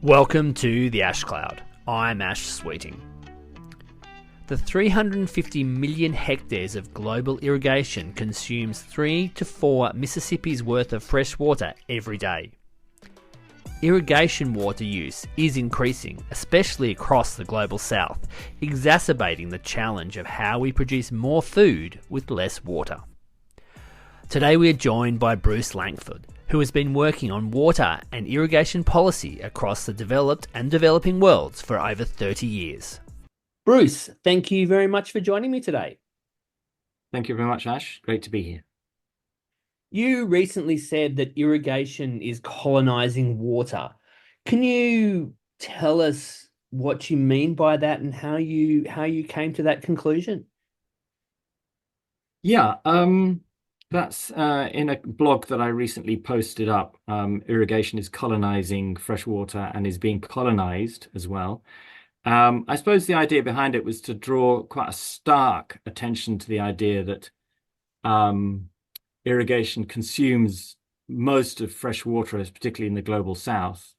Welcome to the Ash Cloud. I'm Ash Sweeting. The 350 million hectares of global irrigation consumes 3 to 4 Mississippi's worth of fresh water every day. Irrigation water use is increasing, especially across the global south, exacerbating the challenge of how we produce more food with less water. Today we are joined by Bruce Lankford, who has been working on water and irrigation policy across the developed and developing worlds for over 30 years. Bruce, thank you very much for joining me today. Thank you very much, Ash. Great to be here. You recently said that irrigation is colonising water. Can you tell us what you mean by that and how you came to that conclusion? Yeah, that's in a blog that I recently posted up. Irrigation is colonizing fresh water and is being colonized as well. I suppose the idea behind it was to draw quite a stark attention to the idea that irrigation consumes most of fresh water, particularly in the global south,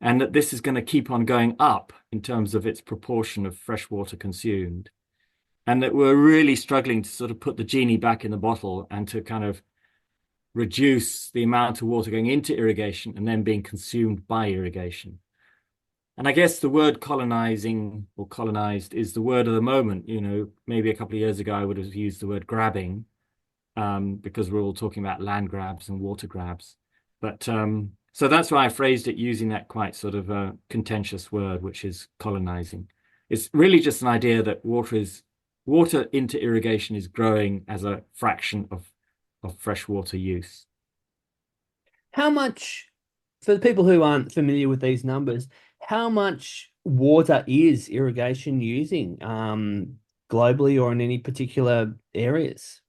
and that this is going to keep on going up in terms of its proportion of fresh water consumed. And that we're really struggling to sort of put the genie back in the bottle and to kind of reduce the amount of water going into irrigation and then being consumed by irrigation. And I guess the word colonizing or colonized is the word of the moment. You know, maybe a couple of years ago, I would have used the word grabbing because we're all talking about land grabs and water grabs. But so that's why I phrased it using that quite sort of contentious word, which is colonizing. It's really just an idea that water into irrigation is growing as a fraction of freshwater use. How much, for the people who aren't familiar with these numbers, how much water is irrigation using globally or in any particular areas?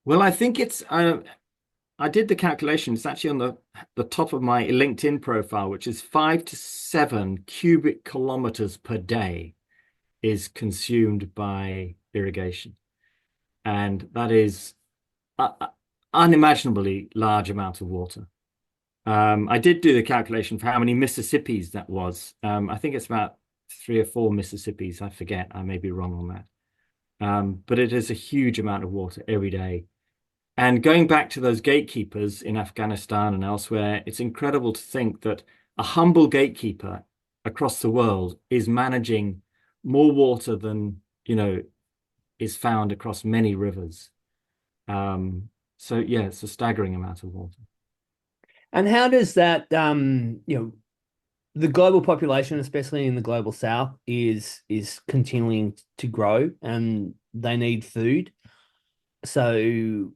Well, I think it's, I did the calculation. It's actually on the top of my LinkedIn profile, which is 5 to 7 cubic kilometers per day is consumed by irrigation. And that is unimaginably large amount of water. I did do the calculation for how many Mississippis that was. I think it's about 3 or 4 Mississippis. I forget. I may be wrong on that. But it is a huge amount of water every day. And going back to those gatekeepers in Afghanistan and elsewhere, it's incredible to think that a humble gatekeeper across the world is managing more water than, is found across many rivers. So yeah, it's a staggering amount of water. And how does that, the global population, especially in the global south, is continuing to grow and they need food. So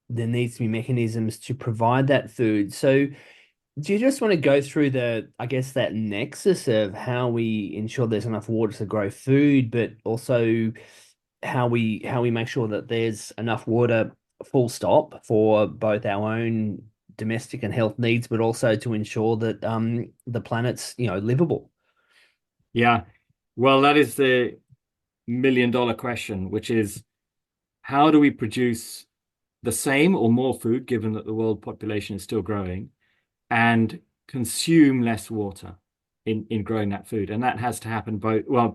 there needs to be mechanisms to provide that food. So do you just want to go through that nexus of how we ensure there's enough water to grow food, but also how we make sure that there's enough water full stop for both our own domestic and health needs, but also to ensure that the planet's, livable? Yeah. Well, that is the million-dollar question, which is how do we produce the same or more food, given that the world population is still growing, and consume less water in growing that food? And that has to happen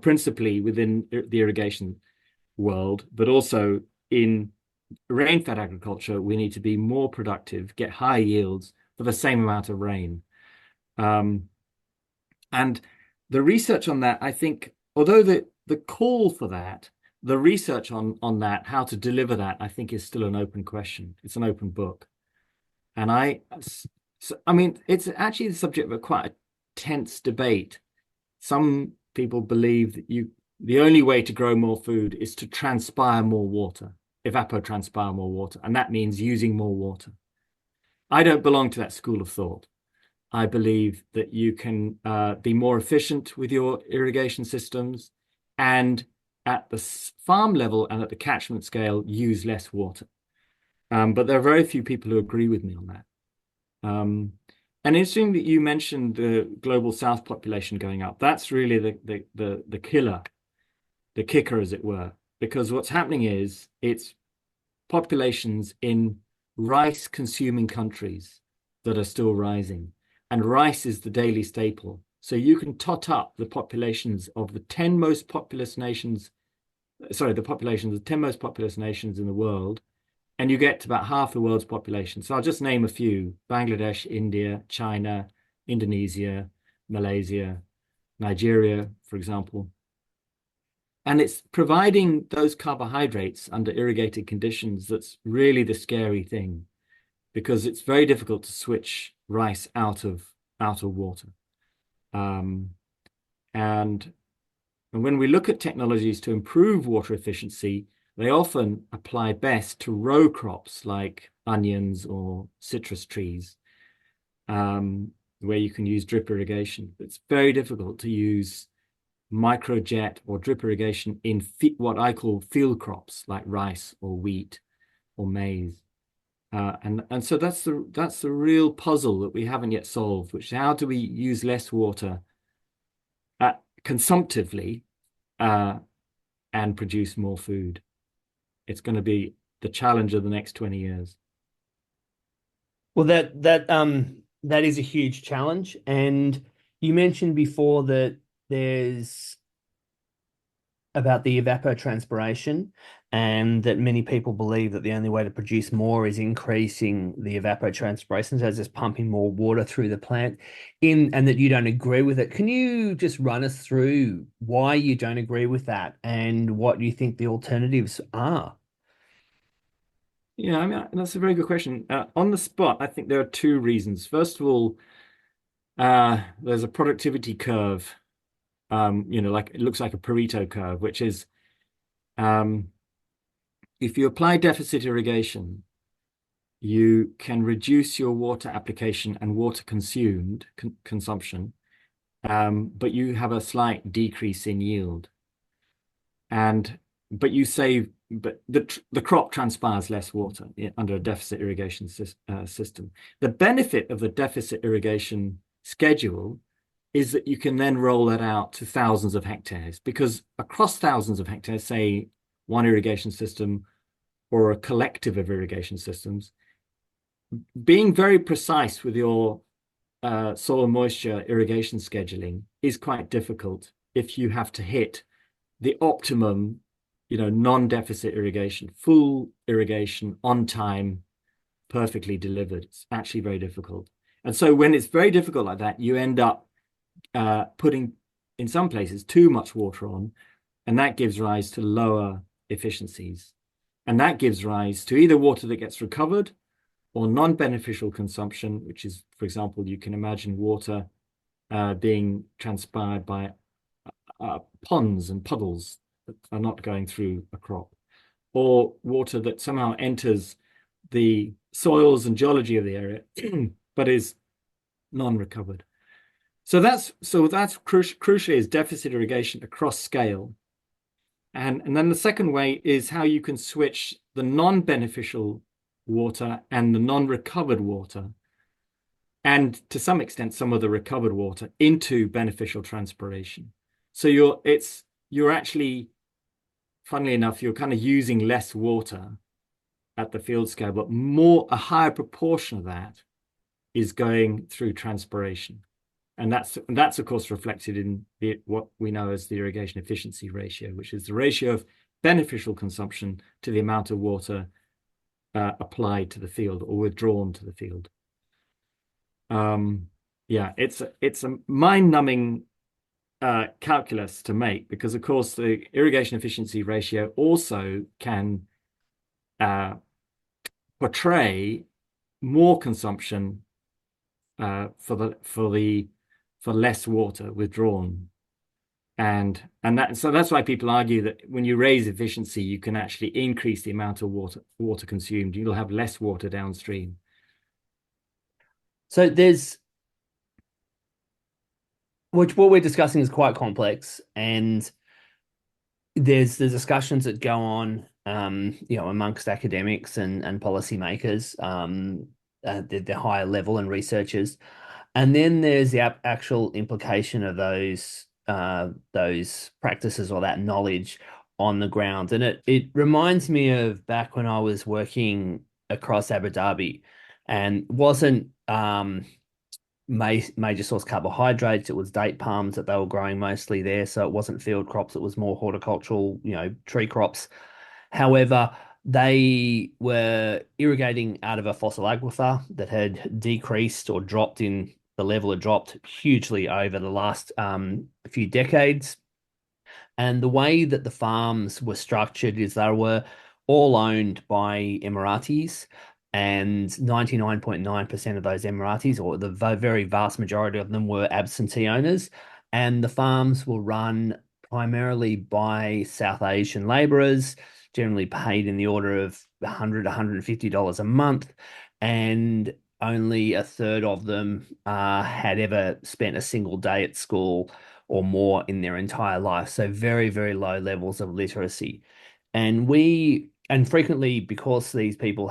principally within the irrigation world, but also in rain-fed agriculture. We need to be more productive, get high yields for the same amount of rain. And the research on that, I think, although the call for that, the research on that, how to deliver that, I think is still an open question. It's an open book. And it's actually the subject of quite a tense debate. Some people believe that the only way to grow more food is to transpire more water, evapotranspire more water, and that means using more water. I don't belong to that school of thought. I believe that you can be more efficient with your irrigation systems and at the farm level and at the catchment scale, use less water. But there are very few people who agree with me on that. And interesting that you mentioned the global south population going up. That's really the killer, the kicker, as it were, because what's happening is it's populations in rice consuming countries that are still rising. and rice is the daily staple. So you can tot up the populations of the 10 most populous nations, sorry, the populations of the 10 most populous nations in the world, and you get to about half the world's population. So I'll just name a few: Bangladesh, India, China, Indonesia, Malaysia, Nigeria, for example. And it's providing those carbohydrates under irrigated conditions that's really the scary thing, because it's very difficult to switch rice out of water. Um, and, and when we look at technologies to improve water efficiency, they often apply best to row crops like onions or citrus trees, where you can use drip irrigation. It's very difficult to use microjet or drip irrigation in what I call field crops like rice or wheat or maize. And so that's the real puzzle that we haven't yet solved, which is how do we use less water consumptively and produce more food? It's going to be the challenge of the next 20 years. Well, that is a huge challenge. And you mentioned before that there's about the evapotranspiration, and that many people believe that the only way to produce more is increasing the evapotranspiration, so just pumping more water through the plant, and that you don't agree with it. Can you just run us through why you don't agree with that and what you think the alternatives are? Yeah, I mean, that's a very good question. On the spot, I think there are two reasons. First of all, there's a productivity curve, like it looks like a Pareto curve, which is um, if you apply deficit irrigation, you can reduce your water application and water consumed consumption, but you have a slight decrease in yield. But the crop transpires less water under a deficit irrigation system. The benefit of the deficit irrigation schedule is that you can then roll that out to thousands of hectares, because across thousands of hectares, say one irrigation system or a collective of irrigation systems, being very precise with your soil moisture irrigation scheduling is quite difficult if you have to hit the optimum, non-deficit irrigation, full irrigation on time, perfectly delivered. It's actually very difficult. And so when it's very difficult like that, you end up putting, in some places, too much water on, and that gives rise to lower efficiencies. And that gives rise to either water that gets recovered or non-beneficial consumption, which is, for example, you can imagine water being transpired by ponds and puddles that are not going through a crop, or water that somehow enters the soils and geology of the area, but is non-recovered. So that's crucially is deficit irrigation across scale. And then the second way is how you can switch the non-beneficial water and the non-recovered water, and to some extent some of the recovered water, into beneficial transpiration. So you're actually, funnily enough, you're kind of using less water at the field scale, but a higher proportion of that is going through transpiration. And that's of course reflected in what we know as the irrigation efficiency ratio, which is the ratio of beneficial consumption to the amount of water applied to the field or withdrawn to the field. Yeah, it's a mind-numbing calculus to make, because of course the irrigation efficiency ratio also can portray more consumption for less water withdrawn. And so that's why people argue that when you raise efficiency, you can actually increase the amount of water consumed. You'll have less water downstream. So what we're discussing is quite complex, and there's discussions that go on, amongst academics and policymakers, the higher level and researchers, and then there's the actual implication of those practices or that knowledge on the ground. And it reminds me of back when I was working across Abu Dhabi, and wasn't major source carbohydrates. It was date palms that they were growing mostly there, so it wasn't field crops. It was more horticultural, tree crops. However, they were irrigating out of a fossil aquifer that had decreased or dropped in the level had dropped hugely over the last few decades. And the way that the farms were structured is they were all owned by Emiratis, and 99.9% of those Emiratis, or the very vast majority of them, were absentee owners. And the farms were run primarily by South Asian laborers, generally paid in the order of $150 a month. And only a third of them had ever spent a single day at school or more in their entire life. So very, very low levels of literacy. And frequently, because these people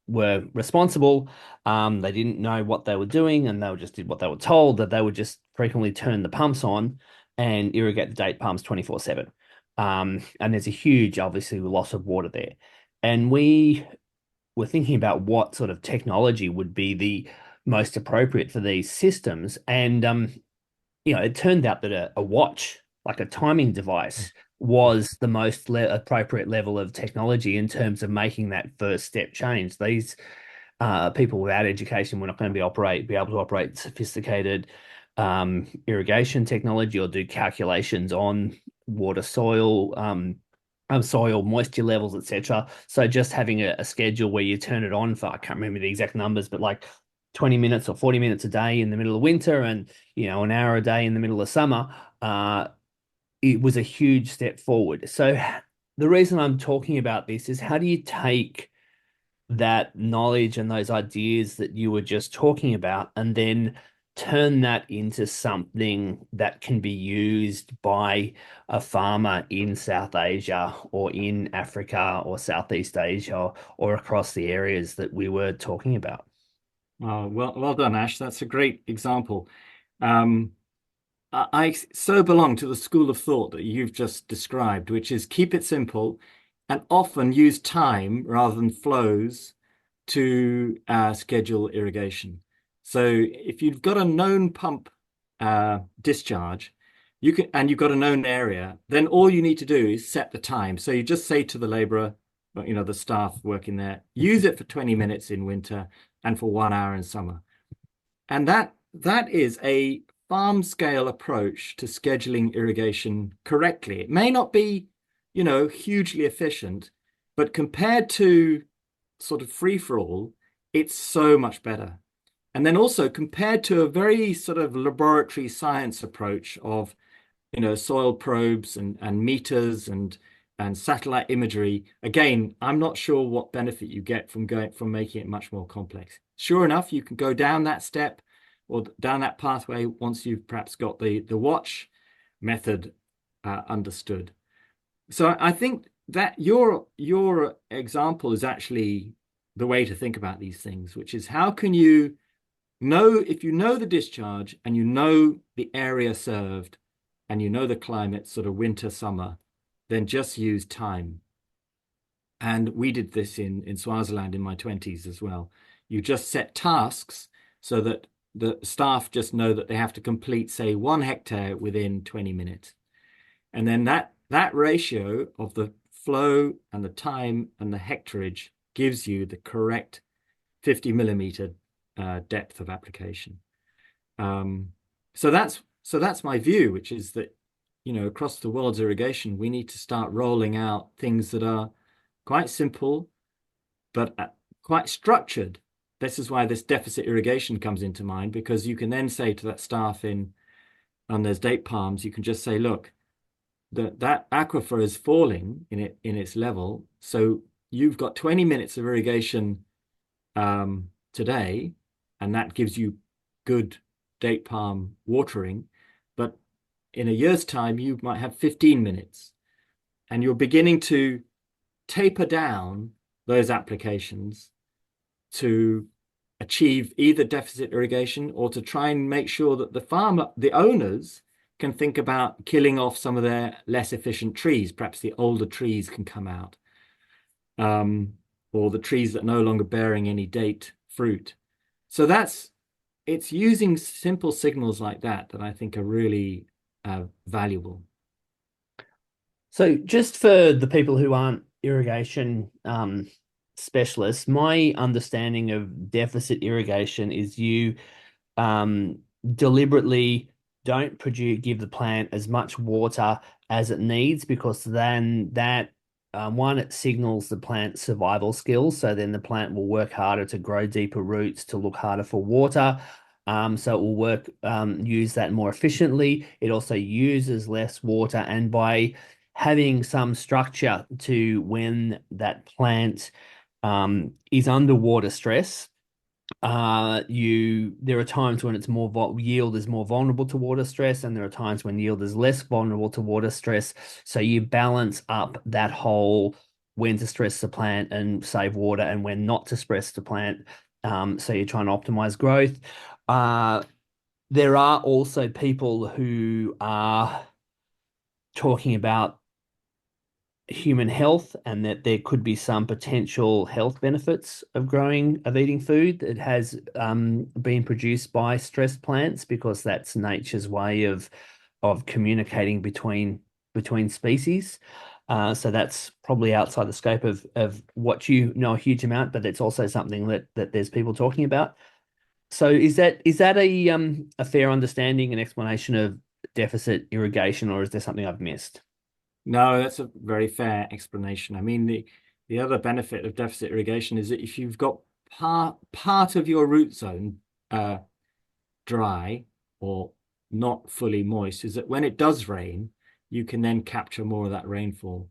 were responsible, they didn't know what they were doing, and they just did what they were told, that they would just frequently turn the pumps on and irrigate the date palms 24/7. And there's a huge, obviously, loss of water there. And we were thinking about what sort of technology would be the most appropriate for these systems. And it turned out that a watch, like a timing device, was the most appropriate level of technology in terms of making that first step change. These people without education were not going to be able to operate sophisticated irrigation technology or do calculations on water, soil moisture levels, etc. So just having a schedule where you turn it on for, I can't remember the exact numbers, but like 20 minutes or 40 minutes a day in the middle of winter, and an hour a day in the middle of summer, it was a huge step forward. So the reason I'm talking about this is, how do you take that knowledge and those ideas that you were just talking about and then turn that into something that can be used by a farmer in South Asia or in Africa or Southeast Asia, or across the areas that we were talking about? Oh, well done, Ash. That's a great example. Um, I so belong to the school of thought that you've just described, which is keep it simple and often use time rather than flows to schedule irrigation. So if you've got a known pump discharge, and you've got a known area, then all you need to do is set the time. So you just say to the laborer, the staff working there, use it for 20 minutes in winter and for 1 hour in summer. And that is a farm scale approach to scheduling irrigation correctly. It may not be, hugely efficient, but compared to sort of free for all, it's so much better. And then also compared to a very sort of laboratory science approach of, soil probes and meters and satellite imagery. Again, I'm not sure what benefit you get from making it much more complex. Sure enough, you can go down that step or down that pathway once you've perhaps got the watch method understood. So I think that your example is actually the way to think about these things, which is, how can you know, if you know the discharge and you know the area served and you know the climate, sort of winter, summer, then just use time. And we did this in Swaziland in my 20s as well. You just set tasks so that the staff just know that they have to complete, say, 1 hectare within 20 minutes. And then that ratio of the flow and the time and the hectareage gives you the correct 50 millimeter depth of application. So that's my view, which is that, across the world's irrigation, we need to start rolling out things that are quite simple, but quite structured. This is why this deficit irrigation comes into mind, because you can then say to that staff on those date palms, you can just say, look, that aquifer is falling in its level. So you've got 20 minutes of irrigation today, and that gives you good date palm watering. But in a year's time, you might have 15 minutes, and you're beginning to taper down those applications to achieve either deficit irrigation or to try and make sure that the owners can think about killing off some of their less efficient trees. Perhaps the older trees can come out, or the trees that are no longer bearing any date fruit. So that's it's using simple signals like that that I think are really valuable. So, just for the people who aren't irrigation specialists, my understanding of deficit irrigation is you um, deliberately don't give the plant as much water as it needs because then that one, it signals the plant's survival skills. So then the plant will work harder to grow deeper roots, to look harder for water. So it will use that more efficiently. It also uses less water. And by having some structure to when that plant is under water stress, there are times when it's yield is more vulnerable to water stress, and there are times when yield is less vulnerable to water stress. So you balance up that whole when to stress the plant and save water, and when not to stress the plant. So you're trying to optimize growth. Uh, there are also people who are talking about human health and that there could be some potential health benefits of eating food that has been produced by stressed plants because that's nature's way of communicating between species. So that's probably outside the scope of what you know a huge amount, but it's also something that there's people talking about. So is that a fair understanding and explanation of deficit irrigation, or is there something I've missed? No, that's a very fair explanation. I mean, the other benefit of deficit irrigation is that if you've got part of your root zone dry or not fully moist, is that when it does rain, you can then capture more of that rainfall.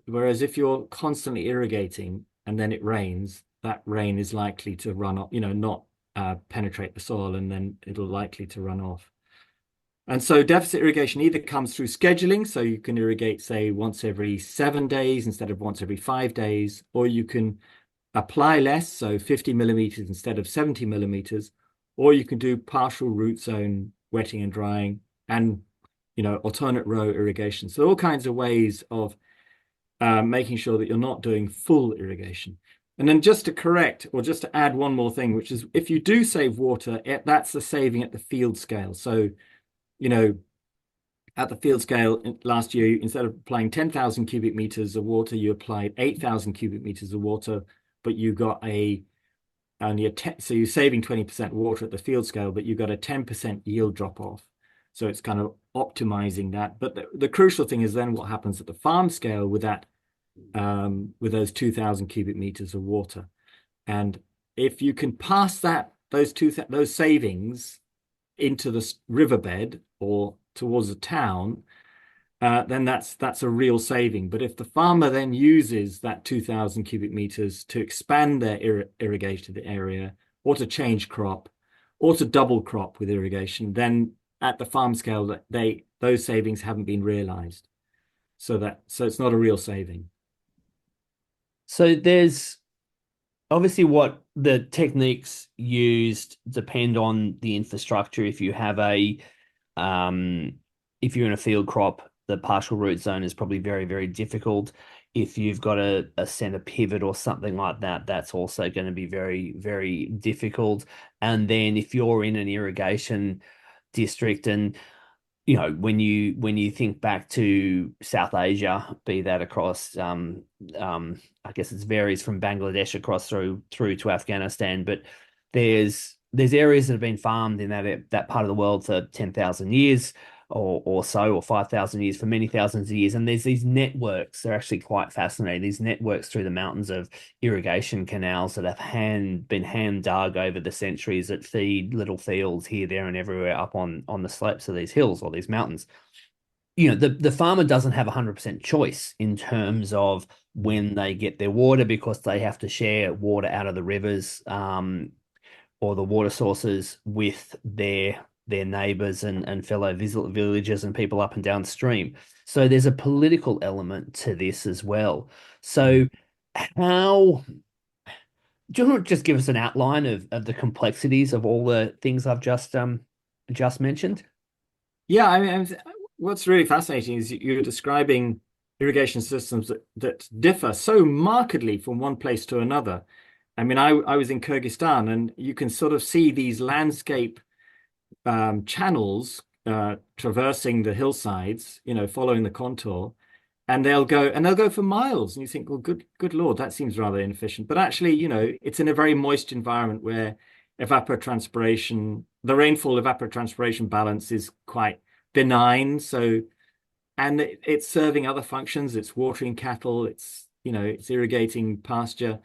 Whereas if you're constantly irrigating and then it rains, that rain is likely to run off, not penetrate the soil, and then it'll likely to run off. And so deficit irrigation either comes through scheduling, so you can irrigate, say, once every 7 days instead of once every 5 days, or you can apply less, so 50 millimeters instead of 70 millimeters, or you can do partial root zone wetting and drying and, alternate row irrigation. So all kinds of ways of making sure that you're not doing full irrigation. And then just to correct, or just to add one more thing, which is if you do save water, that's the saving at the field scale. So, at the field scale last year, instead of applying 10,000 cubic meters of water, you applied 8,000 cubic meters of water, but you got so you're saving 20% water at the field scale, but you got a 10% yield drop off. So it's kind of optimizing that. But the crucial thing is then what happens at the farm scale with that, with those 2,000 cubic meters of water. And if you can pass those savings into the riverbed or towards the town, then that's a real saving. But if the farmer then uses that 2,000 cubic meters to expand their irrigated area, or to change crop, or to double crop with irrigation, then at the farm scale, those savings haven't been realized. So it's not a real saving. So there's obviously what the techniques used depend on the infrastructure. Um, if you're in a field crop, the partial root zone is probably very, very difficult. If you've got a center pivot or something like that, that's also going to be very, very difficult. And then if you're in an irrigation district, and when you think back to South Asia, be that across I guess it varies from Bangladesh across through to Afghanistan, but there's areas that have been farmed in that part of the world for 10,000 years or so, or 5,000 years, for many thousands of years. And there's these networks, they're actually quite fascinating, these networks through the mountains of irrigation canals that have been hand dug over the centuries that feed little fields here, there, and everywhere up on the slopes of these hills or these mountains. The farmer doesn't have 100% choice in terms of when they get their water, because they have to share water out of the rivers or the water sources with their neighbors and fellow villagers and people up and downstream. So there's a political element to this as well. So how do you want to just give us an outline of the complexities of all the things I've just mentioned? Yeah, I mean, what's really fascinating is you're describing irrigation systems that differ so markedly from one place to another. I mean, I was in Kyrgyzstan, and you can sort of see these landscape channels traversing the hillsides, following the contour, and they'll go for miles, and you think, well, good Lord, that seems rather inefficient. But actually, it's in a very moist environment where the rainfall evapotranspiration balance is quite benign. So, and it's serving other functions. It's watering cattle. It's irrigating pasture.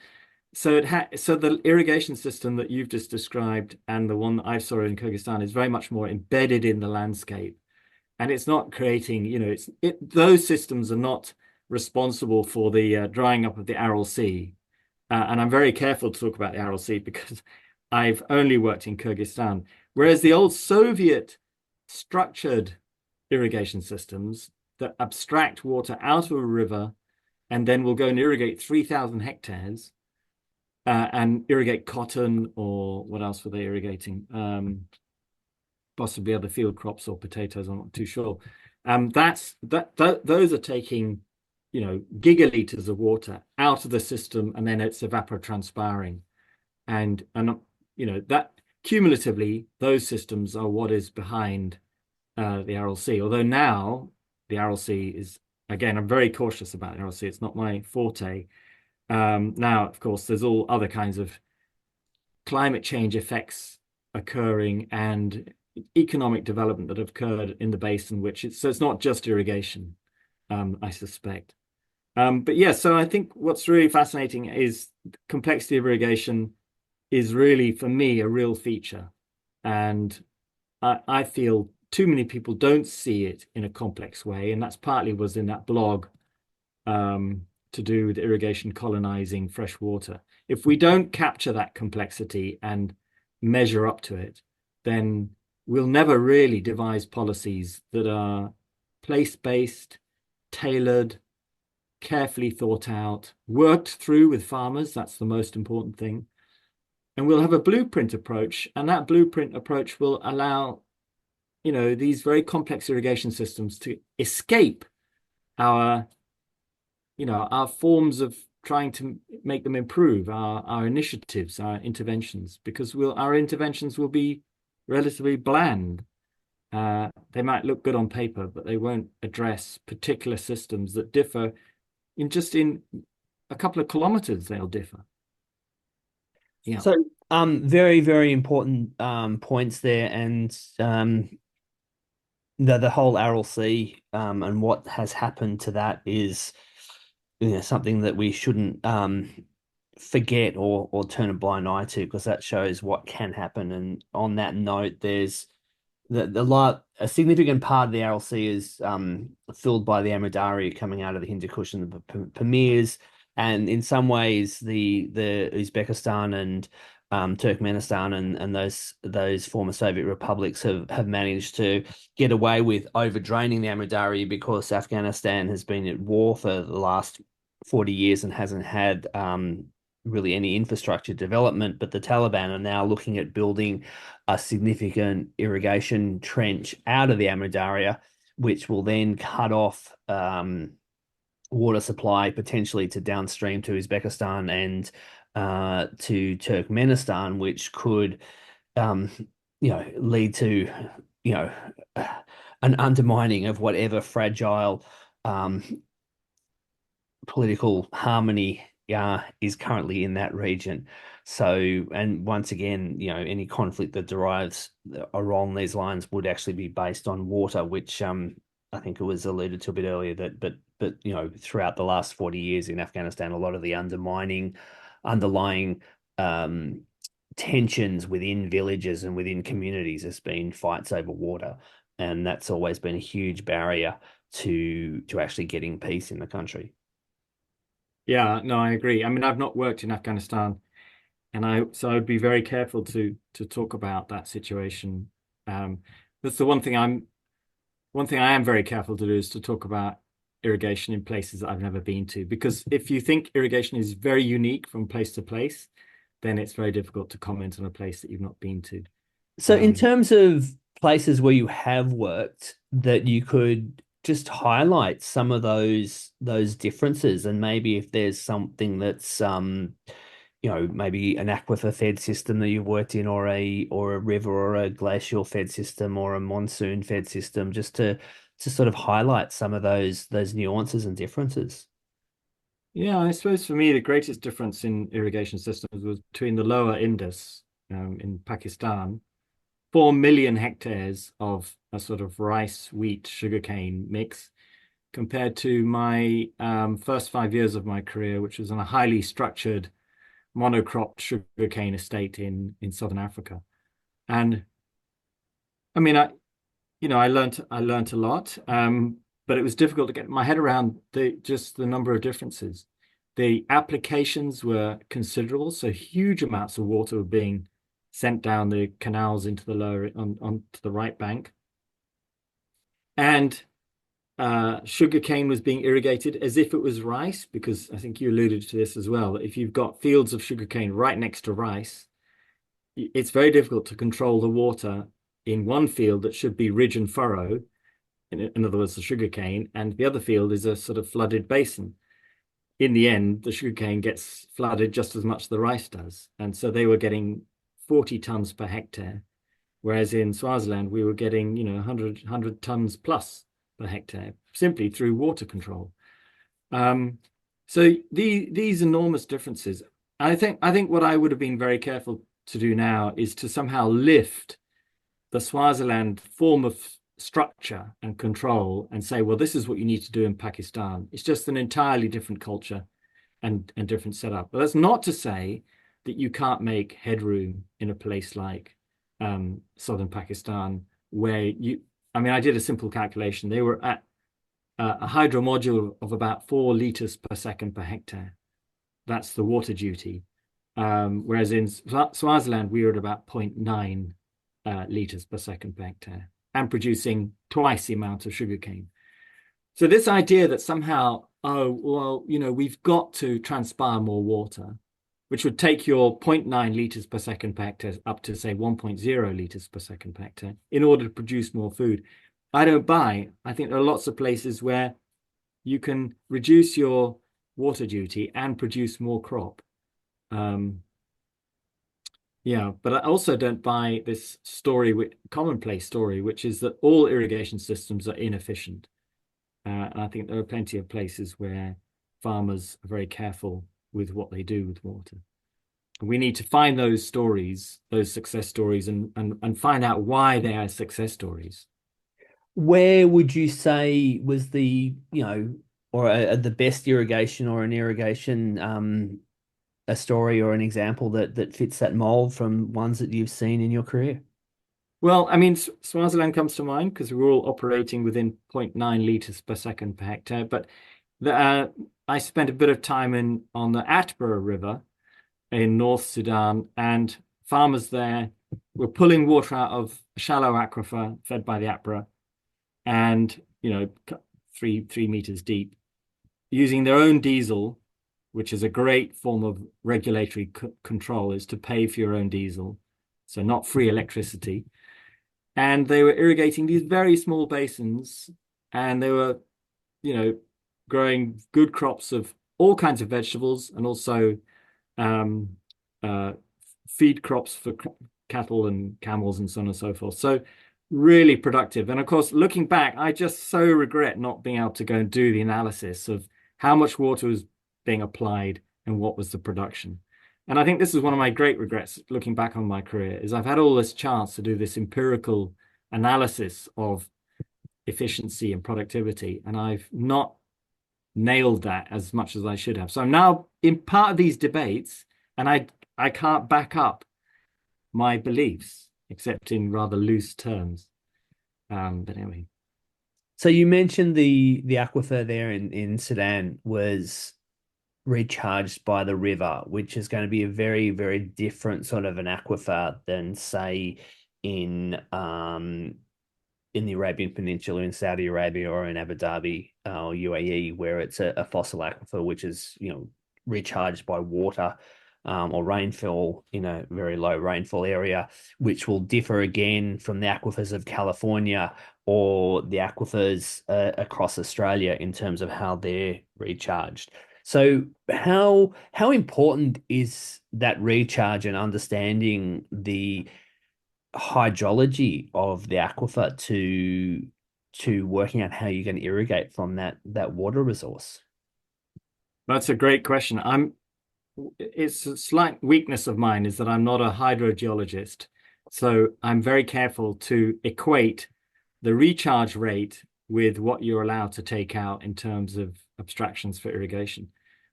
So the irrigation system that you've just described and the one that I saw in Kyrgyzstan is very much more embedded in the landscape. And it's not creating, those systems are not responsible for the drying up of the Aral Sea. And I'm very careful to talk about the Aral Sea because I've only worked in Kyrgyzstan. Whereas the old Soviet structured irrigation systems that abstract water out of a river and then will go and irrigate 3,000 hectares and irrigate cotton, or what else were they irrigating? Possibly other field crops or potatoes. I'm not too sure. Those are taking, gigaliters of water out of the system, and then it's evapotranspiring, and that cumulatively those systems are what is behind the Aral Sea. Although now the Aral Sea is, again, I'm very cautious about the Aral Sea. It's not my forte. Now, of course, there's all other kinds of climate change effects occurring and economic development that have occurred in the basin, so it's not just irrigation, I suspect. But yeah, so I think what's really fascinating is complexity of irrigation is really, for me, a real feature. And I feel too many people don't see it in a complex way. And that's partly was in that blog to do with irrigation colonizing fresh water. If we don't capture that complexity and measure up to it, then we'll never really devise policies that are place-based, tailored, carefully thought out, worked through with farmers. That's the most important thing. And we'll have a blueprint approach, and that blueprint approach will allow, these very complex irrigation systems to escape our forms of trying to make them improve, our initiatives, our interventions, because our interventions will be relatively bland. They might look good on paper, but they won't address particular systems that differ in a couple of kilometers, they'll differ. Yeah. So, very, very important points there, and the whole Aral Sea and what has happened to that is, something that we shouldn't forget or turn a blind eye to, because that shows what can happen. And on that note, there's a significant part of the Aral Sea is filled by the Amudarya coming out of the Hindu Kush and the Pamirs, and in some ways the Uzbekistan and Turkmenistan and those former Soviet republics have managed to get away with over draining the Amudarya, because Afghanistan has been at war for the last 40 years and hasn't had really any infrastructure development. But the Taliban are now looking at building a significant irrigation trench out of the Amudarya, which will then cut off water supply potentially to downstream to Uzbekistan and to Turkmenistan, which could lead to an undermining of whatever fragile political harmony is currently in that region. So, and once again, any conflict that derives along these lines would actually be based on water, which I think it was alluded to a bit earlier but throughout the last 40 years in Afghanistan, a lot of the underlying tensions within villages and within communities has been fights over water, and that's always been a huge barrier to actually getting peace in the country. Yeah, no, I agree. I mean, I've not worked in Afghanistan, so I would be very careful to talk about that situation. That's the one thing I am very careful to do, is to talk about irrigation in places that I've never been to, because if you think irrigation is very unique from place to place, then it's very difficult to comment on a place that you've not been to. So, in terms of places where you have worked, that you could just highlight some of those differences, and maybe if there's something that's maybe an aquifer fed system that you've worked in, or a river or a glacial fed system or a monsoon fed system, just to sort of highlight some of those nuances and differences. Yeah, I suppose for me, the greatest difference in irrigation systems was between the lower Indus in Pakistan, 4 million hectares of a sort of rice, wheat, sugarcane mix, compared to my first 5 years of my career, which was on a highly structured monocropped sugarcane estate in southern Africa. And I mean, I learned a lot, but it was difficult to get my head around the number of differences. The applications were considerable, so huge amounts of water were being sent down the canals into the lower onto the right bank, and sugarcane was being irrigated as if it was rice, because I think you alluded to this as well. If you've got fields of sugarcane right next to rice, it's very difficult to control the water in one field that should be ridge and furrow, in other words, the sugarcane, and the other field is a sort of flooded basin. In the end, the sugarcane gets flooded just as much as the rice does. And so they were getting 40 tons per hectare, whereas in Swaziland, we were getting, 100 tons plus per hectare, simply through water control. So these enormous differences, I think what I would have been very careful to do now is to somehow lift the Swaziland form of structure and control and say, well, this is what you need to do in Pakistan. It's just an entirely different culture and different setup. But that's not to say that you can't make headroom in a place like southern Pakistan, where I did a simple calculation. They were at a hydro module of about 4 liters per second per hectare. That's the water duty. Whereas in Swaziland, we were at about 0.9 liters per second per hectare and producing twice the amount of sugarcane. So this idea that somehow, oh, well, we've got to transpire more water, which would take your zero point 0.9 liters per second per hectare up to, say, 1.0 liters per second per hectare in order to produce more food. I don't buy. I think there are lots of places where you can reduce your water duty and produce more crop. Yeah, but I also don't buy this commonplace story, which is that all irrigation systems are inefficient. And I think there are plenty of places where farmers are very careful with what they do with water. We need to find those stories, those success stories, and find out why they are success stories. Where would you say was the best irrigation or an irrigation a story or an example that fits that mold from ones that you've seen in your career? Well, Swaziland comes to mind because we're all operating within 0.9 liters per second per hectare. But I spent a bit of time on the Atbara River in North Sudan, and farmers there were pulling water out of a shallow aquifer fed by the Atbara, and 3 meters deep, using their own diesel, which is a great form of regulatory control, is to pay for your own diesel, so not free electricity. And they were irrigating these very small basins, and they were, growing good crops of all kinds of vegetables, and also um, uh, feed crops for cattle and camels and so on and so forth. So really productive. And of course, looking back, I just so regret not being able to go and do the analysis of how much water was being applied and what was the production. And I think this is one of my great regrets looking back on my career, is I've had all this chance to do this empirical analysis of efficiency and productivity, and I've not nailed that as much as I should have. So I'm now in part of these debates, and I can't back up my beliefs except in rather loose terms. But anyway. So you mentioned the aquifer there in Sudan was recharged by the river, which is going to be a very, very different sort of an aquifer than, say, in in the Arabian Peninsula, in Saudi Arabia, or in Abu Dhabi or UAE, where it's a fossil aquifer, which is recharged by water or rainfall in a very low rainfall area, which will differ again from the aquifers of California or the aquifers across Australia in terms of how they're recharged. So how important is that recharge and understanding the hydrology of the aquifer to working out how you're going to irrigate from that water resource? That's a great question. It's a slight weakness of mine is that I'm not a hydrogeologist. So I'm very careful to equate the recharge rate with what you're allowed to take out in terms of abstractions for irrigation,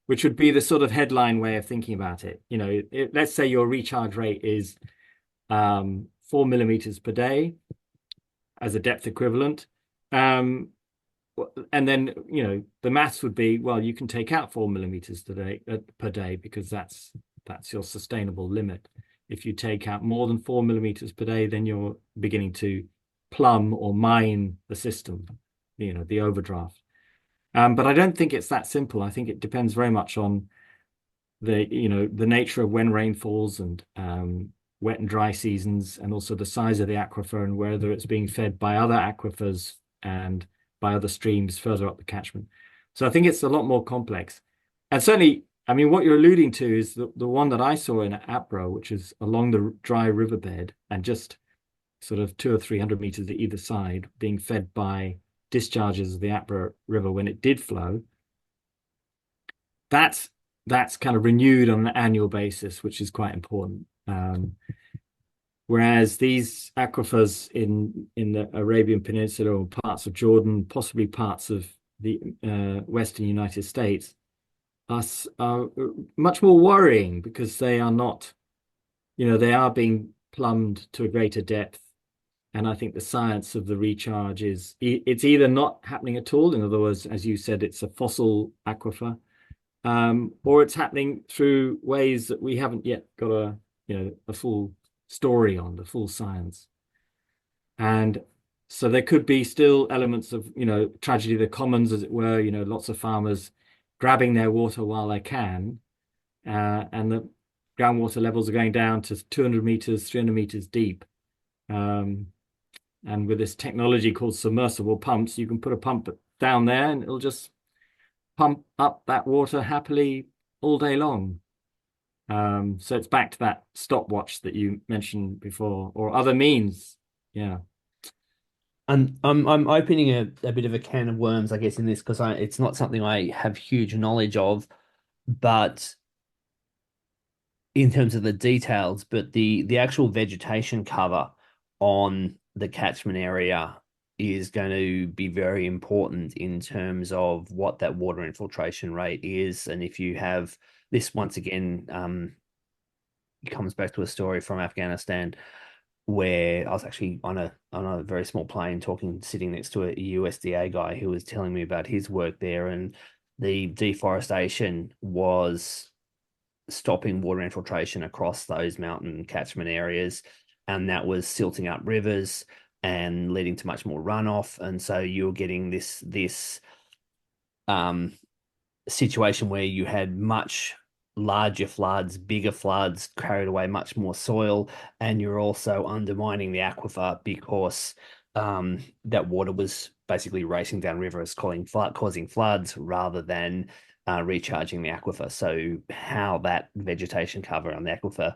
which would be the sort of headline way of thinking about it. Let's say your recharge rate is 4 millimeters per day as a depth equivalent. Um, and then, the maths would be, well, you can take out 4 millimeters per day because that's your sustainable limit. If you take out more than 4 millimeters per day, then you're beginning to plumb or mine the system, the overdraft. But I don't think it's that simple. I think it depends very much on the nature of when rain falls and wet and dry seasons, and also the size of the aquifer and whether it's being fed by other aquifers and by other streams further up the catchment. So I think it's a lot more complex. And certainly, I mean, what you're alluding to is the one that I saw in Apro, which is along the dry riverbed and just sort of 200 or 300 meters at either side, being fed by discharges of the Apro River when it did flow. That's kind of renewed on an annual basis, which is quite important. Whereas these aquifers in the Arabian Peninsula or parts of Jordan, possibly parts of the Western United States, are much more worrying because they are not, they are being plumbed to a greater depth. And I think the science of the recharge it's either not happening at all. In other words, as you said, it's a fossil aquifer, or it's happening through ways that we haven't yet got a full story on, the full science. And so there could be still elements of, tragedy of the commons, as it were, lots of farmers grabbing their water while they can, and the groundwater levels are going down to 200 meters, 300 meters deep. And with this technology called submersible pumps, you can put a pump down there and it'll just pump up that water happily all day long. So it's back to that stopwatch that you mentioned before, or other means. Yeah. And I'm opening a bit of a can of worms, I guess, in this because it's not something I have huge knowledge of, but in terms of the details, but the actual vegetation cover on the catchment area is going to be very important in terms of what that water infiltration rate is. And if you have this once again, it comes back to a story from Afghanistan where I was actually on a very small plane sitting next to a USDA guy who was telling me about his work there, and the deforestation was stopping water infiltration across those mountain catchment areas, and that was silting up rivers and leading to much more runoff. And so you're getting this situation where you had much larger floods, bigger floods, carried away much more soil, and you're also undermining the aquifer because that water was basically racing down rivers, causing floods rather than recharging the aquifer. So how that vegetation cover on the aquifer,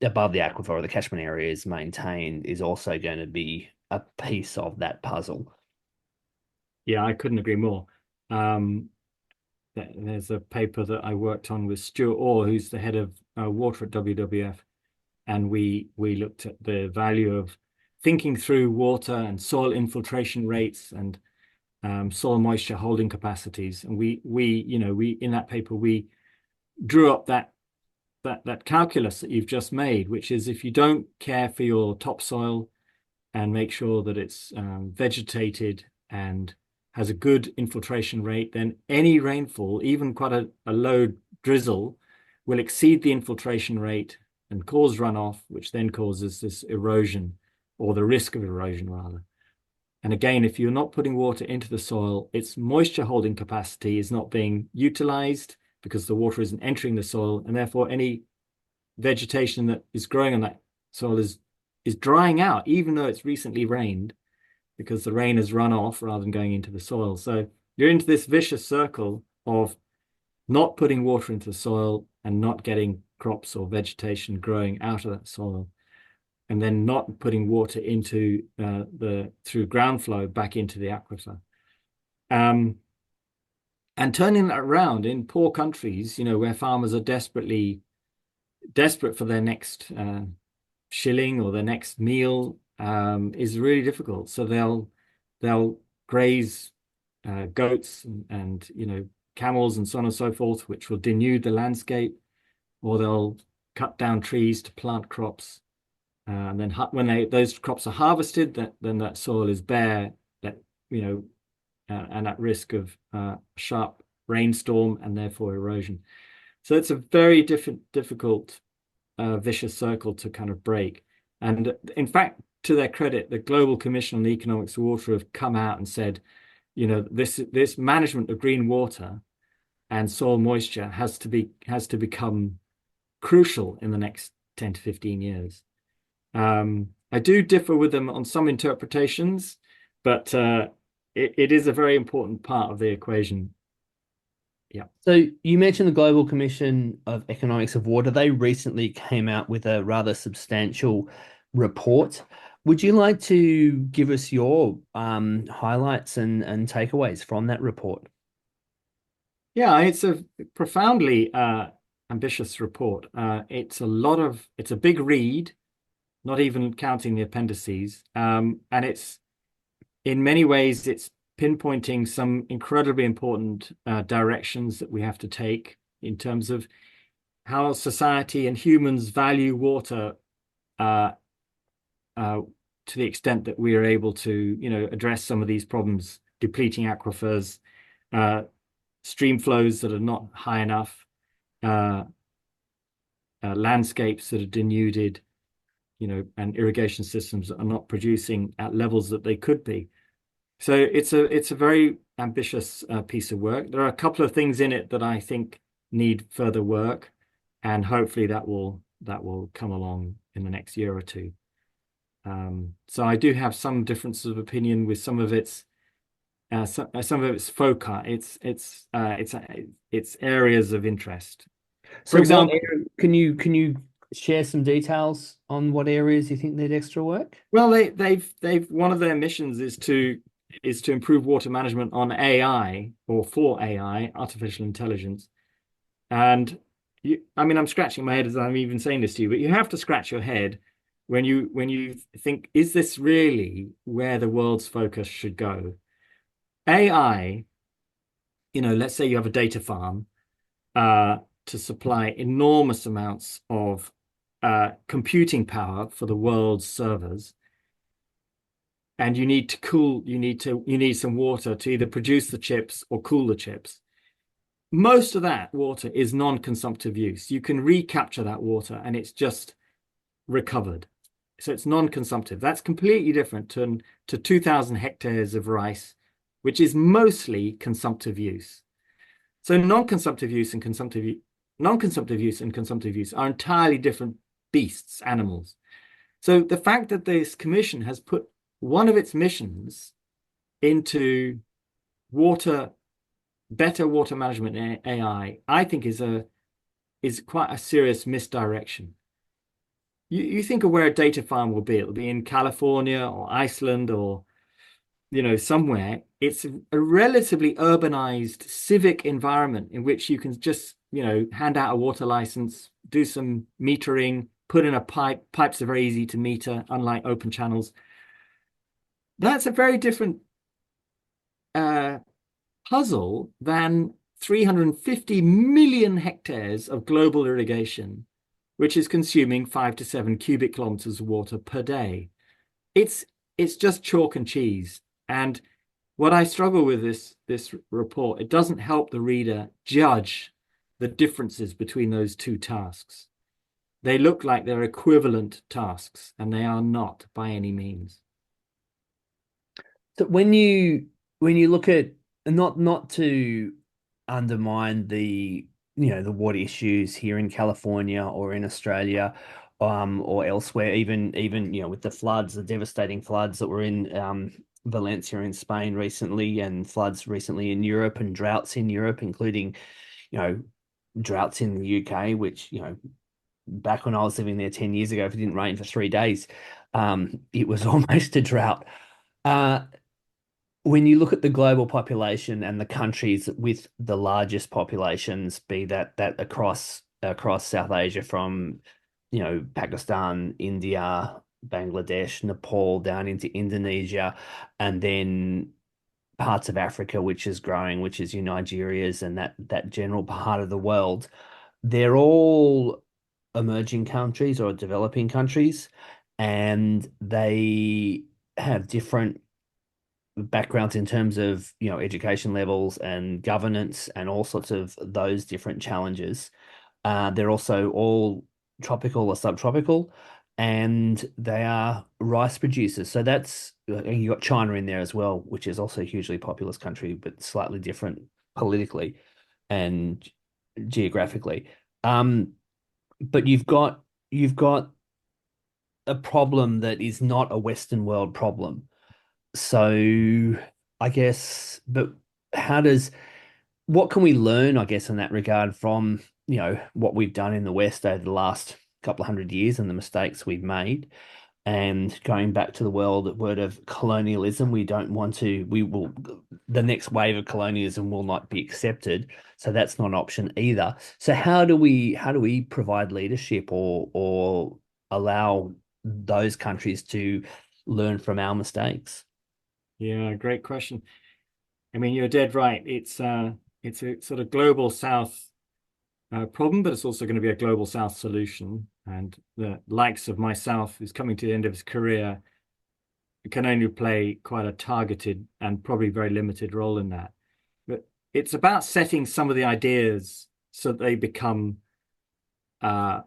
above the aquifer or the catchment area is maintained is also going to be a piece of that puzzle. Yeah, I couldn't agree more. There's a paper that I worked on with Stuart Orr, who's the head of water at WWF, and we looked at the value of thinking through water and soil infiltration rates and soil moisture holding capacities. And we in that paper we drew up that calculus that you've just made, which is if you don't care for your topsoil and make sure that it's vegetated and has a good infiltration rate, then any rainfall, even quite a low drizzle, will exceed the infiltration rate and cause runoff, which then causes this erosion, or the risk of erosion rather. And again, if you're not putting water into the soil, its moisture holding capacity is not being utilized because the water isn't entering the soil, and therefore any vegetation that is growing on that soil is drying out, even though it's recently rained, because the rain has run off rather than going into the soil. So you're into this vicious circle of not putting water into the soil and not getting crops or vegetation growing out of that soil, and then not putting water into through ground flow back into the aquifer. Um, and turning that around in poor countries, where farmers are desperate for their next shilling or their next meal, is really difficult. So they'll graze goats and camels and so on and so forth, which will denude the landscape, or they'll cut down trees to plant crops. And then when those crops are harvested, then that soil is bare, that and at risk of sharp rainstorm and therefore erosion. So it's a very difficult, vicious circle to kind of break. And in fact, to their credit, the Global Commission on the Economics of Water have come out and said, this management of green water and soil moisture has to become crucial in the next 10 to 15 years. I do differ with them on some interpretations, but it is a very important part of the equation. Yeah. So you mentioned the Global Commission of Economics of Water. They recently came out with a rather substantial report. Would you like to give us your highlights and takeaways from that report? Yeah, it's a profoundly ambitious report. It's a big read, not even counting the appendices. And in many ways, it's pinpointing some incredibly important directions that we have to take in terms of how society and humans value water to the extent that we are able to, address some of these problems, depleting aquifers, stream flows that are not high enough, landscapes that are denuded, and irrigation systems that are not producing at levels that they could be. So it's a very ambitious piece of work. There are a couple of things in it that I think need further work, and hopefully that will come along in the next year or two. So I do have some differences of opinion with some of its foci, its areas of interest. So For example, can you share some details on what areas you think need extra work? well, they've one of their missions is to improve water management on AI or for AI, artificial intelligence. And I'm scratching my head as I'm even saying this to you, but you have to scratch your head when you think, is this really where the world's focus should go? AI, let's say you have a data farm to supply enormous amounts of computing power for the world's servers, and you need some water to either produce the chips or cool the chips. Most of that water is non-consumptive use. You can recapture that water and it's just recovered. So it's non-consumptive. That's completely different to 2,000 hectares of rice, which is mostly consumptive use. So non-consumptive use and consumptive use are entirely different beasts, animals. So the fact that this commission has put one of its missions into better water management in AI, I think is quite a serious misdirection. You think of where a data farm will be. It'll be in California or Iceland or somewhere. It's a relatively urbanized civic environment in which you can just hand out a water license, do some metering, put in a pipe. Pipes are very easy to meter, unlike open channels. That's a very different puzzle than 350 million hectares of global irrigation, which is consuming 5 to 7 cubic kilometers of water per day. It's just chalk and cheese. And what I struggle with this report, it doesn't help the reader judge the differences between those two tasks. They look like they're equivalent tasks, and they are not by any means. So when you look at, not to undermine the water issues here in California or in Australia, or elsewhere, even with the floods, the devastating floods that were in Valencia in Spain recently, and floods recently in Europe, and droughts in Europe, including you know, droughts in the UK, which, back when I was living there 10 years ago, if it didn't rain for 3 days, it was almost a drought. Uh, when you look at the global population and the countries with the largest populations, be that across South Asia from, Pakistan, India, Bangladesh, Nepal, down into Indonesia, and then parts of Africa, which is growing, which is your Nigerias and that general part of the world, they're all emerging countries or developing countries, and they have different backgrounds in terms of, education levels and governance and all sorts of those different challenges. They're also all tropical or subtropical, and they are rice producers. So that's you got China in there as well, which is also a hugely populous country, but slightly different politically and geographically. Um, but you've got a problem that is not a Western world problem. So I guess, but how does what can we learn, I guess, in that regard from, what we've done in the West over the last couple of 100 years and the mistakes we've made? And going back to the word of colonialism, the next wave of colonialism will not be accepted. So that's not an option either. So how do we provide leadership or allow those countries to learn from our mistakes? Yeah, great question. I mean, you're dead right. It's a sort of global South problem, but it's also going to be a global South solution. And the likes of myself, who's coming to the end of his career, can only play quite a targeted and probably very limited role in that. But it's about setting some of the ideas so that they become uh,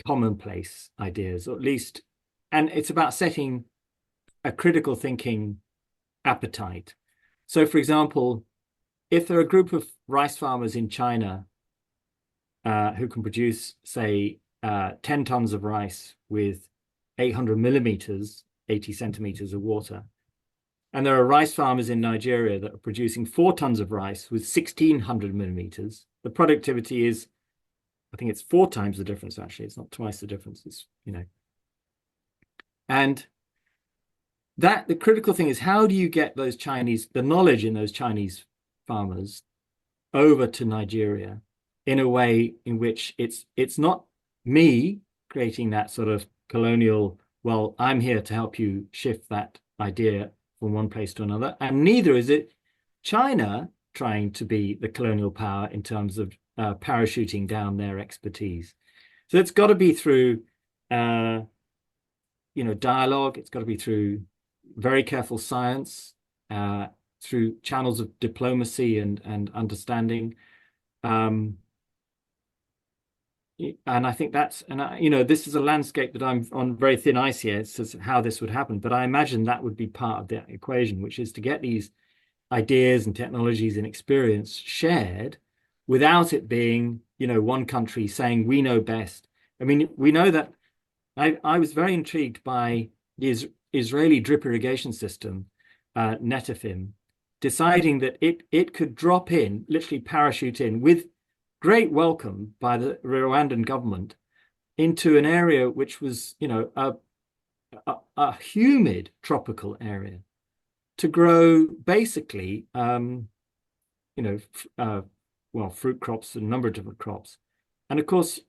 commonplace ideas, or at least, and it's about setting a critical thinking appetite. So, for example, if there are a group of rice farmers in China who can produce, say, 10 tons of rice with 800 millimeters, 80 centimeters of water, and there are rice farmers in Nigeria that are producing 4 tons of rice with 1600 millimeters, the productivity is, I think it's 4 times the difference, actually. It's not twice the difference. And the critical thing is, how do you get the knowledge in those Chinese farmers over to Nigeria in a way in which it's not me creating that sort of colonial, well, I'm here to help you shift that idea from one place to another, and neither is it China trying to be the colonial power in terms of parachuting down their expertise. So it's got to be through dialogue. It's got to be through very careful science, through channels of diplomacy and understanding. And I think this is a landscape that I'm on very thin ice here as to how this would happen. But I imagine that would be part of the equation, which is to get these ideas and technologies and experience shared without it being, one country saying we know best. I mean, we know that I was very intrigued by the Israeli drip irrigation system, Netafim, deciding that it could drop in, literally parachute in with great welcome by the Rwandan government into an area which was, a humid tropical area to grow basically, fruit crops, a number of different crops. And of course,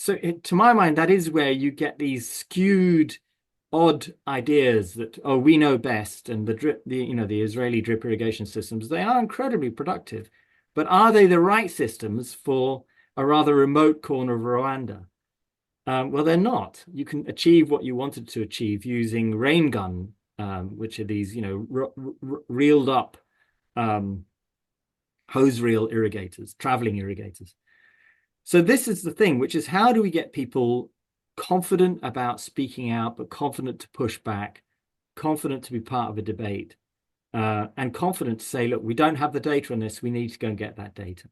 to my mind, that is where you get these skewed, odd ideas that, oh, we know best, and the Israeli drip irrigation systems, they are incredibly productive, but are they the right systems for a rather remote corner of Rwanda? Well, they're not. You can achieve what you wanted to achieve using rain gun, which are these, reeled up hose reel irrigators, traveling irrigators. So this is the thing, which is, how do we get people confident about speaking out, but confident to push back, confident to be part of a debate, and confident to say, look, we don't have the data on this. We need to go and get that data.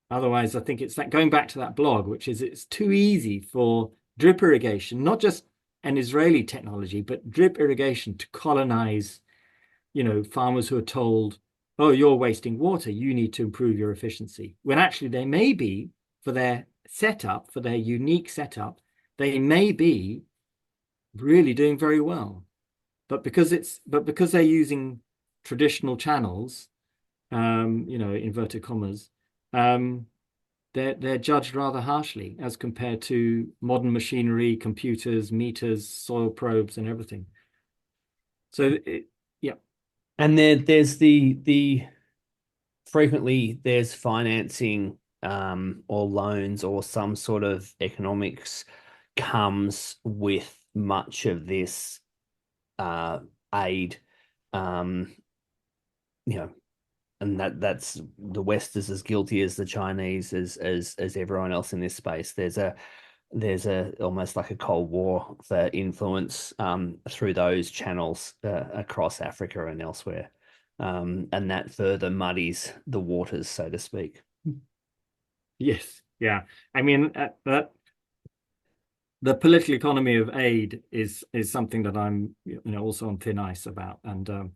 Otherwise, I think it's that going back to that blog, which is, it's too easy for drip irrigation, not just an Israeli technology, but drip irrigation to colonize, farmers who are told oh, you're wasting water, you need to improve your efficiency. When actually they may be, for their setup, for their unique setup, they may be really doing very well. But because they're using traditional channels, inverted commas, um, they're judged rather harshly as compared to modern machinery, computers, meters, soil probes, and everything. So, yeah, And there's the frequently there's financing or loans or some sort of economics comes with much of this uh, aid, um, you know, and that's the West is as guilty as the Chinese as everyone else in this space. There's a almost like a Cold War for influence through those channels across Africa and elsewhere, and that further muddies the waters, so to speak. yes, yeah. I mean, that the political economy of aid is something that I'm also on thin ice about. And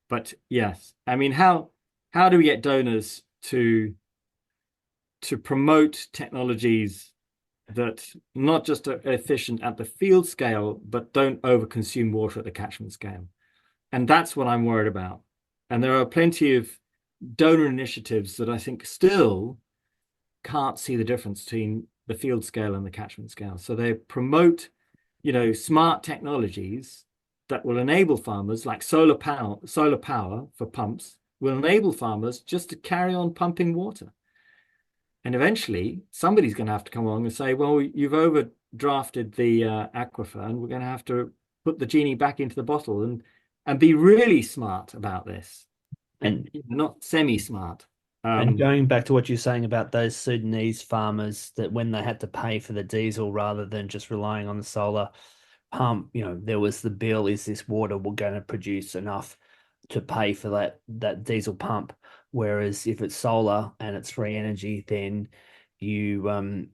but yes, I mean, how do we get donors to promote technologies that not just are efficient at the field scale, but don't overconsume water at the catchment scale? And that's what I'm worried about. And there are plenty of donor initiatives that I think still can't see the difference between the field scale and the catchment scale. So they promote, smart technologies that will enable farmers, like solar power for pumps, will enable farmers just to carry on pumping water. And eventually, somebody's going to have to come along and say, well, you've overdrafted the aquifer, and we're going to have to put the genie back into the bottle and be really smart about this, and And not semi-smart. And Um, going back to what you're saying about those Sudanese farmers that when they had to pay for the diesel rather than just relying on the solar pump, there was the bill, is this water we're going to produce enough to pay for that diesel pump? Whereas if it's solar and it's free energy, then you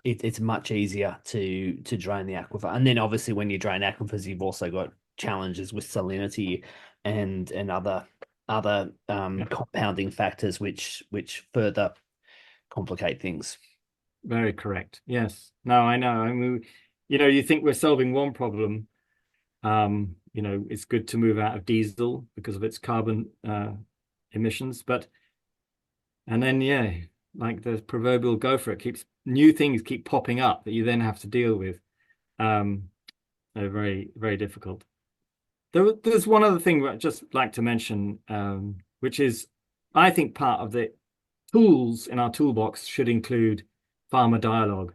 it's much easier to drain the aquifer. And then obviously when you drain aquifers, you've also got challenges with salinity and other yeah, compounding factors which further complicate things. very correct. Yes. No, I know. I mean, you think we're solving one problem. It's good to move out of diesel because of its carbon emissions, and then yeah, like the proverbial gopher, new things keep popping up that you then have to deal with. Um, they're very, very difficult. There's one other thing I'd just like to mention, which is, I think, part of the tools in our toolbox should include farmer dialogue.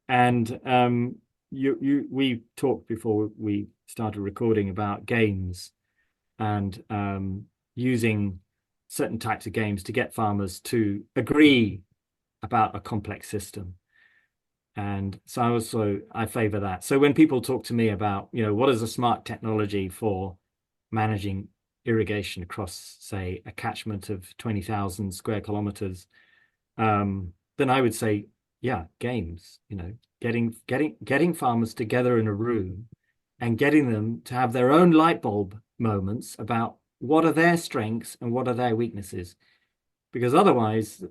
And we talked before we started recording about games and using certain types of games to get farmers to agree about a complex system. And so I favor that. So when people talk to me about, what is a smart technology for managing irrigation across, say, a catchment of 20,000 square kilometers, then I would say, yeah, games, getting farmers together in a room and getting them to have their own light bulb moments about what are their strengths and what are their weaknesses. Because otherwise,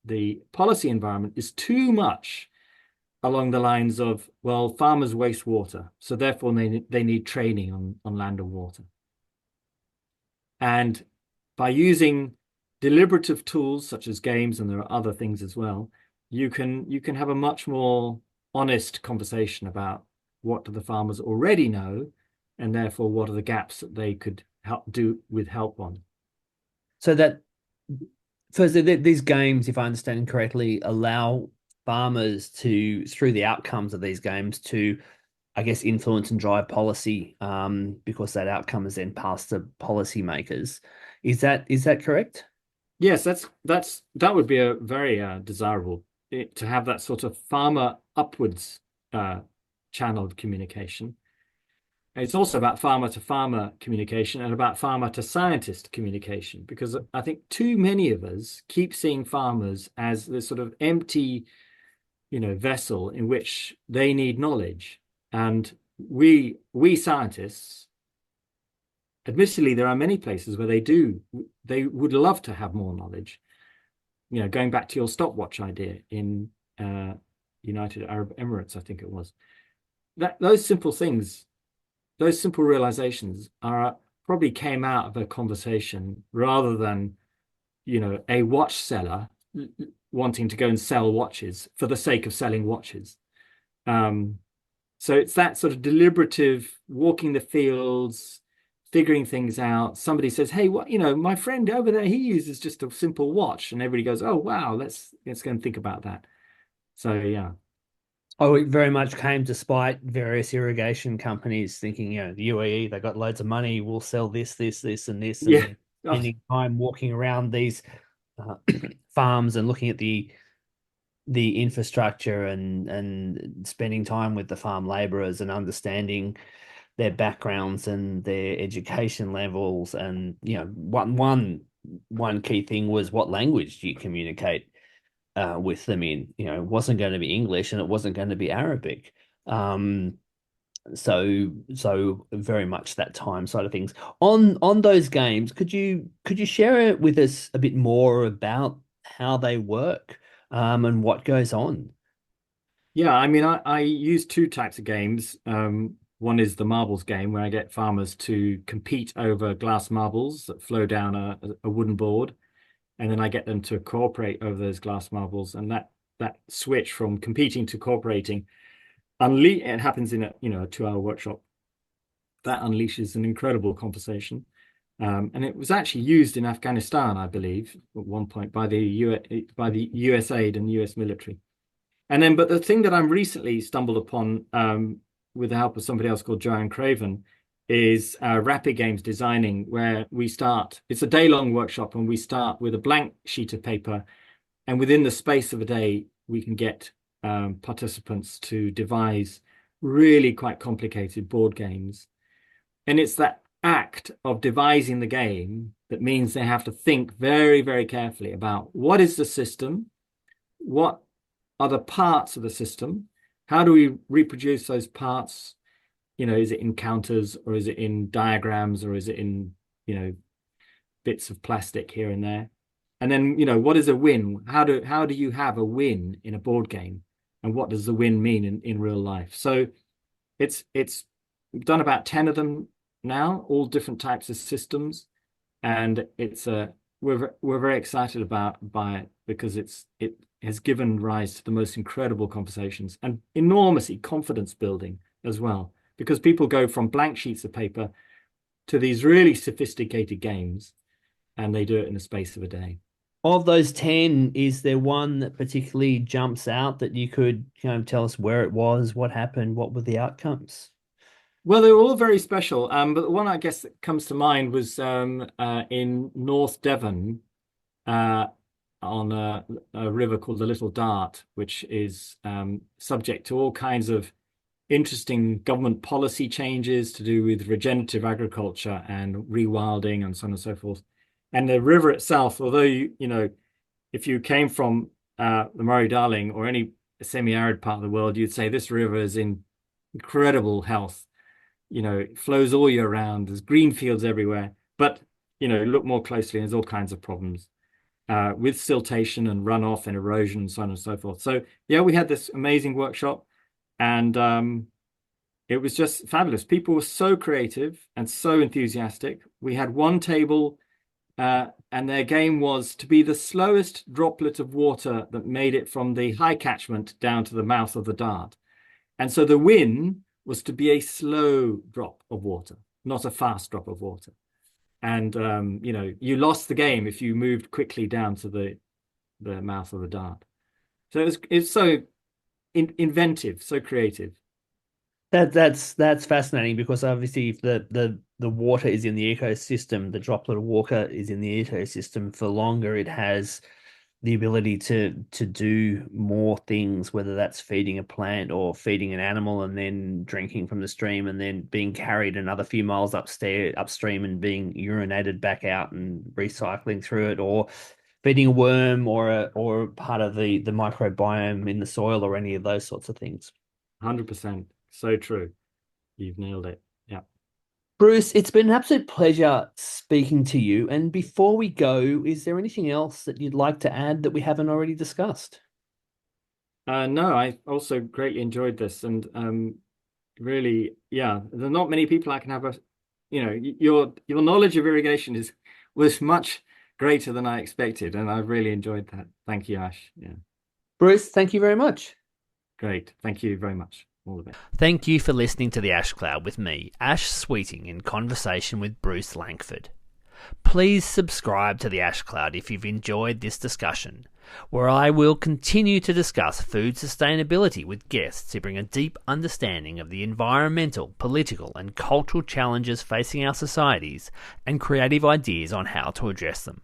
the policy environment is too much along the lines of, well, farmers waste water, so therefore they need training on land and water. And by using deliberative tools such as games, and there are other things as well, you can have a much more honest conversation about what do the farmers already know, and therefore what are the gaps that they could help on. So that firstly, these games, if I understand correctly, allow farmers to, through the outcomes of these games, to, I guess, influence and drive policy, because that outcome is then passed to policymakers. Is that correct? Yes, that would be a very desirable to have that sort of farmer upwards uh, channel of communication. It's also about farmer to farmer communication and about farmer to scientist communication, because I think too many of us keep seeing farmers as this sort of empty, vessel in which they need knowledge. And we scientists, admittedly, there are many places where they would love to have more knowledge. You know, going back to your stopwatch idea in United Arab Emirates, I think it was, that those simple things, those simple realizations are probably came out of a conversation rather than, you know, a watch seller wanting to go and sell watches for the sake of selling watches. Um, so it's that sort of deliberative walking the fields, figuring things out. Somebody says, "Hey, what, you know, my friend over there, he uses just a simple watch," and everybody goes, "Oh, wow, let's go and think about that." So yeah, Oh, it very much came despite various irrigation companies thinking, the UAE, they got loads of money, we'll sell this, this, this, and this, and yeah, then oh, spending time walking around these uh, farms and looking at the infrastructure and spending time with the farm laborers and understanding their backgrounds and their education levels. And one key thing was, what language do you communicate with them in? It wasn't going to be English and it wasn't going to be Arabic. Um, so very much that time side of things. On those games, could you share it with us a bit more about how they work, and what goes on? yeah. I mean, I use two types of games. One is the marbles game where I get farmers to compete over glass marbles that flow down a wooden board, and then I get them to cooperate over those glass marbles, and that switch from competing to cooperating it happens in a 2-hour workshop that unleashes an incredible conversation. And it was actually used in Afghanistan, I believe, at one point by the US aid and US military. And then, but the thing that I'm recently stumbled upon, with the help of somebody else called Joanne Craven, is rapid games designing, where we start. It's a day-long workshop, and we start with a blank sheet of paper, and within the space of a day, we can get participants to devise really quite complicated board games. And it's that act of devising the game that means they have to think very, very carefully about what is the system, what are the parts of the system, how do we reproduce those parts? You know, is it in counters, or is it in diagrams, or is it in, bits of plastic here and there? And then, what is a win? How do you have a win in a board game? And what does the win mean in real life? So it's we've done about 10 of them now, all different types of systems, and we're very excited by it because it has given rise to the most incredible conversations and enormously confidence building as well, because people go from blank sheets of paper to these really sophisticated games, and they do it in the space of a day. Of those 10, is there one that particularly jumps out that you could tell us where it was, what happened, what were the outcomes? Well, they were all very special, but the one I guess that comes to mind was in North Devon, uh, on a river called the Little Dart, which is subject to all kinds of interesting government policy changes to do with regenerative agriculture and rewilding and so on and so forth. And the river itself, although if you came from the Murray-Darling or any semi-arid part of the world, you'd say this river is in incredible health. It flows all year round. There's green fields everywhere. But, look more closely, and there's all kinds of problems with siltation and runoff and erosion and so on and so forth. So, yeah, we had this amazing workshop, and it was just fabulous. People were so creative and so enthusiastic. We had one table, and their game was to be the slowest droplet of water that made it from the high catchment down to the mouth of the dart. And so the win was to be a slow drop of water, not a fast drop of water. And you lost the game if you moved quickly down to the mouth of the dart. So it's so inventive, so creative. That's fascinating, because obviously if the water is in the ecosystem, the droplet of water is in the ecosystem for longer, it has the ability to do more things, whether that's feeding a plant or feeding an animal and then drinking from the stream and then being carried another few miles upstream and being urinated back out and recycling through it, or feeding a worm or part of the microbiome in the soil, or any of those sorts of things. 100%. So true. You've nailed it. Yeah. Bruce, it's been an absolute pleasure speaking to you. And before we go, is there anything else that you'd like to add that we haven't already discussed? No, I also greatly enjoyed this, and really, yeah, there are not many people I can have your knowledge of irrigation is was much greater than I expected, and I've really enjoyed that. Thank you, Ash. Yeah, Bruce, thank you very much. great. Thank you very much. All the best. Thank you for listening to The Ash Cloud with me, Ash Sweeting, in conversation with Bruce Lankford. Please subscribe to The Ash Cloud if you've enjoyed this discussion, where I will continue to discuss food sustainability with guests who bring a deep understanding of the environmental, political and cultural challenges facing our societies and creative ideas on how to address them.